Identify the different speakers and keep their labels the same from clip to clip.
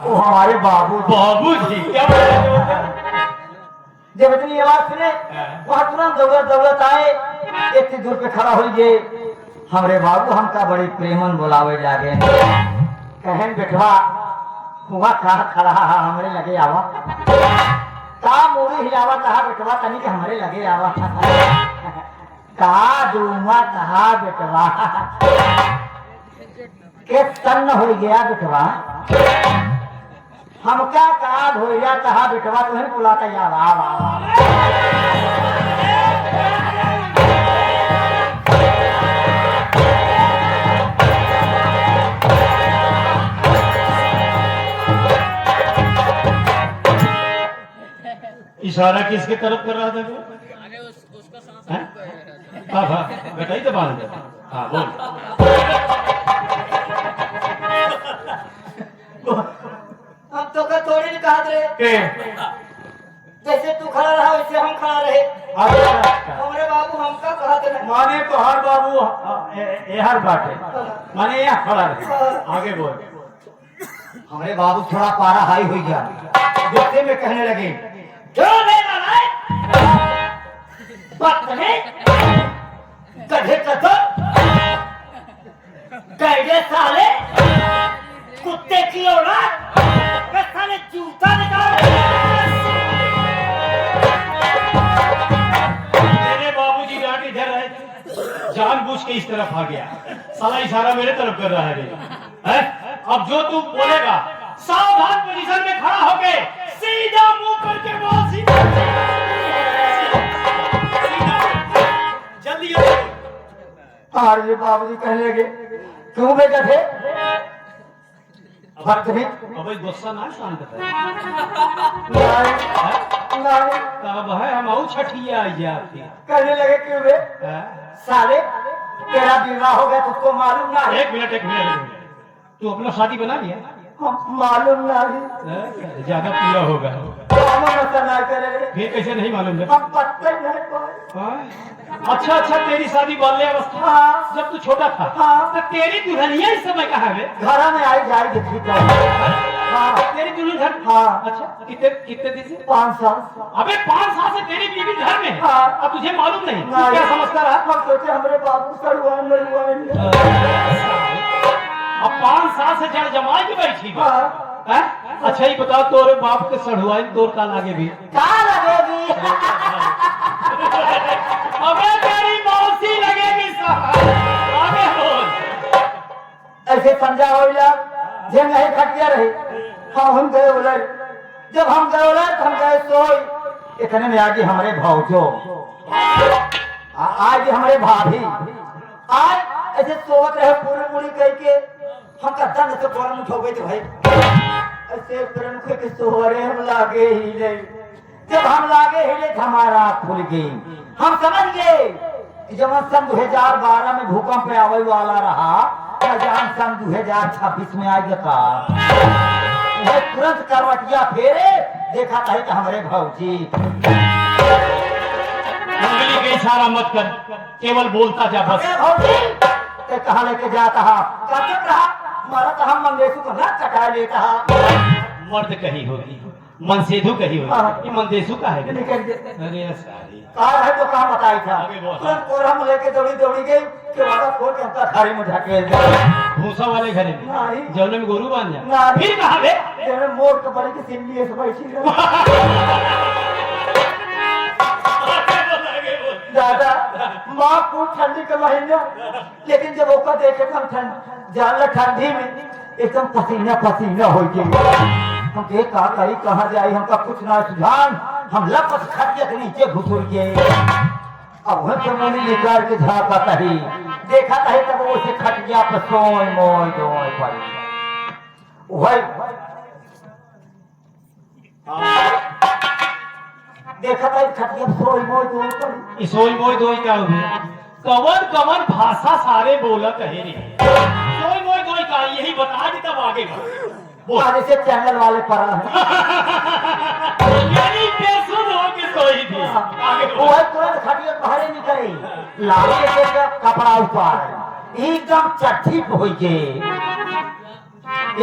Speaker 1: वो हमारे बाबू
Speaker 2: बाबू जी क्या बोल रहे थे?
Speaker 1: जब इतनी आवाज सुने वहां तुरंत दौलत दौलत आए, इतनी दूर पे खड़ा हो गए। हमारे बाबू हमका बड़ी प्रेमन बुलावे जागे, कहन बेटवा हुआ कहा खड़ा हमरे लगे आवा, का मूवी हिलावा कहा बेटवा तनी के हमरे लगे आवा, का दूंगा कहा बेटवा के तन्न हो गया बेटवा, हमका कहा धोया कहा बेटवा तुम्हें बुलाता या वाह वाह वाह।
Speaker 2: इशारा किसके तरफ कर रहा था वो? हाँ बताइए तो बांध दे। हाँ बोल।
Speaker 1: हम तो का थोड़ी नहीं कहा रे,
Speaker 2: के
Speaker 1: जैसे तू खड़ा रहा वैसे हम खड़ा रहे। हमारे बाबू हमका कहा थे
Speaker 2: माने तो हर बाबू हर बाटे माने यहाँ खड़ा रहे। आगे बोल।
Speaker 1: हमारे बाबू थोड़ा पारा हाई हो गया, गुस्से में कहने लगे क्यों नहीं लड़ाई गधे कथो गैडे साले कुत्ते की औलाद साले जूता निकाल।
Speaker 2: मेरे बाबूजी डांट इधर है, जानबूझ के इस तरफ आ गया, साला इशारा मेरे तरफ कर रहा है रे। हैं? अब जो तू बोलेगा सावधान पोजीशन में खड़ा होके सीधा मुंह करके बोल, सीधा जल्दी
Speaker 1: और ये बाबूजी कहने लगे क्यों बे गधे
Speaker 2: अब गुस्सा ना शांत कर। तब है हम आऊ छठिया आपकी।
Speaker 1: कहने लगे क्यों बे
Speaker 2: हैं?
Speaker 1: साले तेरा विवाह हो गया तुझको मालूम ना है?
Speaker 2: एक मिनट तू अपना शादी बना लिया?
Speaker 1: मालूम नहीं,
Speaker 2: ज्यादा पिया होगा फिर कैसे नहीं मालूम है?
Speaker 1: हम पत्ते नहीं पाए।
Speaker 2: अच्छा तेरी शादी बाल्य अवस्था
Speaker 1: हाँ।
Speaker 2: जब तू छोटा था।
Speaker 1: हाँ।
Speaker 2: तो तेरी दुल्हनिया इस समय कहाँ है?
Speaker 1: घर में आई जाए देखी तो हाँ।
Speaker 2: तेरी दुल्हन घर?
Speaker 1: हाँ।
Speaker 2: अच्छा कितने दिन से?
Speaker 1: 5 साल।
Speaker 2: अबे 5 साल से तेरी बीवी घर में है?
Speaker 1: हाँ।
Speaker 2: अब तुझे मालूम नहीं? तू
Speaker 1: नहीं।
Speaker 2: क्या समझता रहा?
Speaker 1: हम सोचे हमारे बाबू सड़ुआ
Speaker 2: अब 5 साल से जड़ जमाई की बैठी बा।
Speaker 1: हाँ।
Speaker 2: हैं? अच्छा ही बताओ तोरे बाप के सड़ुआई तोर का लागे भी?
Speaker 1: कहाँ लगेगी?
Speaker 2: अबे तेरी मौसी लगेगी साहब। आगे बोल।
Speaker 1: ऐसे समझा हो जे नहीं खटिया रही हम गए बोले, जब हम गए बोले तो हम गए सोई, इतने में आगे हमारे भावजो आज हमारे भाभी आज ऐसे सोवत रहे पूरी पूरी कह के हमका दंड से गौरम उठ हो गई भाई, ऐसे प्रेम के सोहरे हम लागे ही नहीं, जब हम लागे ही नहीं हमारा खुल गई, हम समझ गए कि जब सन 2012 में भूकंप आवे वाला रहा जान सन 2026 में आएगा का तुरंत करवटिया फेरे देखा था कि हमारे भौजी।
Speaker 2: उंगली के इशारा मत कर, केवल बोलता जा बस।
Speaker 1: भौजी ते कहा लेके जाता चुप रहा, मारा तो हम मंगेशु को ना चटा लेता।
Speaker 2: मर्द कही होगी, मनसेधु कही होगी, ये मनदेशु का है। अरे सारी
Speaker 1: कार है तो कहाँ बताई था,
Speaker 2: आगे बोल।
Speaker 1: तुरंत कोर हम लेके दौड़ी गई कि वादा खोल के हमका थारी में ढकेल दे।
Speaker 2: भूसा वाले घरे में
Speaker 1: नहीं।
Speaker 2: जौने में गोरू बांध जा।
Speaker 1: नहीं।
Speaker 2: फिर कहा बे?
Speaker 1: तेरे मोर के बड़ी की सिंडी ऐसे बैठी रही। दादा माँ को ठंडी का महीना, लेकिन जब ओका देखे तो हम ठंड जान ठंडी में एकदम पसीना पसीना हो गई। हम के कहाँ जाए हमका कुछ ना सुझान, हम लपट खटिया के नीचे घुसुर गए। अब वह तो मैंने निकाल के झाँका तही देखा तही तब वो से खटिया पर सोई मोई दोई पड़ी वही देखा था खटिया सोई मोई दोई पड़ी।
Speaker 2: इसोई मोई दोई क्या हुई? कवन भाषा सारे बोला कहे रे। सोई मोई दोई का यही बता दी तब आगे बोल।
Speaker 1: आगे से चैनल वाले पड़ा है
Speaker 2: यानी बेसुध हो के सोई थी। आगे बोल।
Speaker 1: वही तुरंत खटिया बाहर निकली, लागे के कपड़ा ऊपर एकदम चट्टी हो गए,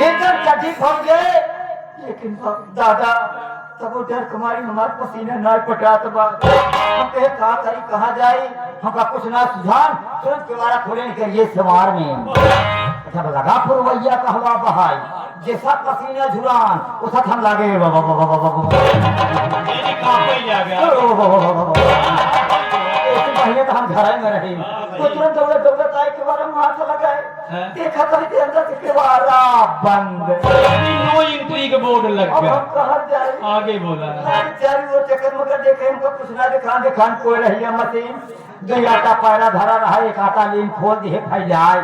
Speaker 1: एकदम चट्टी हो गए। लेकिन दादा तब डर कुमारी हमार पसीना ना पटात बा हम कहे का करी कहाँ जाई हमका कुछ ना सुझान तुरंत किवाड़ा खोले करिए सवार में अच्छा लगा पुरवैया का हवा बहाई जैसा पसीना झुरान उसा हम लागे बाबा बाबा बाबा
Speaker 2: ये कांपे जा गया
Speaker 1: महीने तो हम घर में रहे तो तुरंत दौड़त आए के बारे में हाथ लगाए देखा तो इतने अंदर से केवाड़ा बंद
Speaker 2: नो एंट्री का बोर्ड लग
Speaker 1: अब
Speaker 2: गया
Speaker 1: हम कहाँ जाए
Speaker 2: आगे बोला
Speaker 1: चारों ओर चक्कर मगर देखे हमको कुछ ना दिखान कोई रही है मशीन दो आटा पैरा धरा रहा एक आटा लीन खोल दिए फैलाए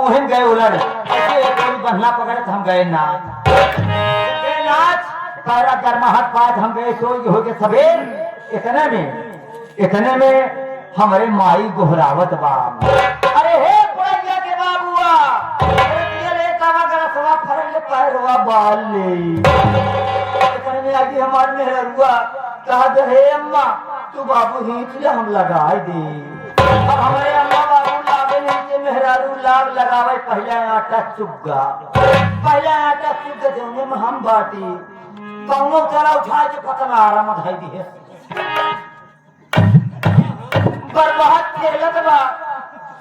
Speaker 1: और हम गए उलट ऐसे कोई बन्ना पकड़े तो हम गए नाच पैरा गर्माहट पास हम गए सो हो गए सवेर इतने में हमारे माई गोहरावत बाप अरे हे पड़ैया के बाबुआ अरे तवा का सवा फरल पैरवा बाल ले इतने में आगे हमारे मेहरुआ कहा दे हे अम्मा तू बाबू हीच ले हम लगाए दे अब हमारे अम्मा बाबू लागे नीचे मेहरारू लाग लगावे पहले आटा चुग्गा जोने में हम बाटी कौनो चला उठा के पतना आराम धाई दी है बर्बाद खेलत बा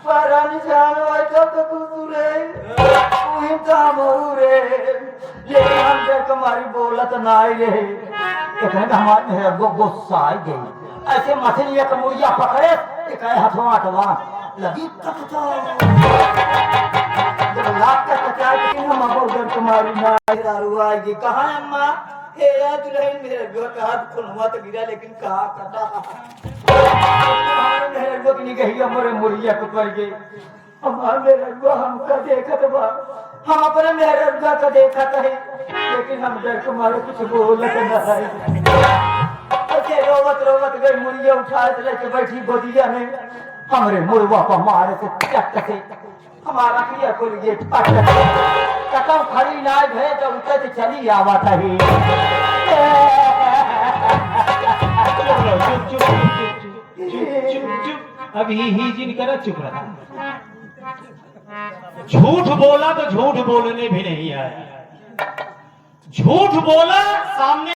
Speaker 1: परानी जान होय तो कुतुरे उही तामरू रे लेकिन हम देख कमारी बोलत नाई रे इतने में हमारे में गुस्सा आ गई ऐसे मछली एक मुड़िया पकड़े एक हाथों आटवा लगी कटता जब लाख का कटा के हम बोल कमारी नाई दारू आएगी कहां अम्मा हे या दुल्हन मेरे घर का हाथ खुलवा तो गिरा लेकिन कहा कटा मेरे लोग नहीं कही हमारे मुड़िया को पड़ गई हमारे रंगवा हमका देखत बा हम अपने मेरे रंगा का देखत है लेकिन हम डर को मारे कुछ बोलत न है ऐसे रोवत गई मुड़िया उठाए तो लेके बैठी गोदिया में हमरे मुड़वा पर मारे से चट से हमारा किया खुल गए पट कतम खड़ी ना भे तो उतर चली आवत है
Speaker 2: चुप अब ही जिन करा चुप रहा झूठ बोला तो झूठ बोलने भी नहीं आया झूठ बोला सामने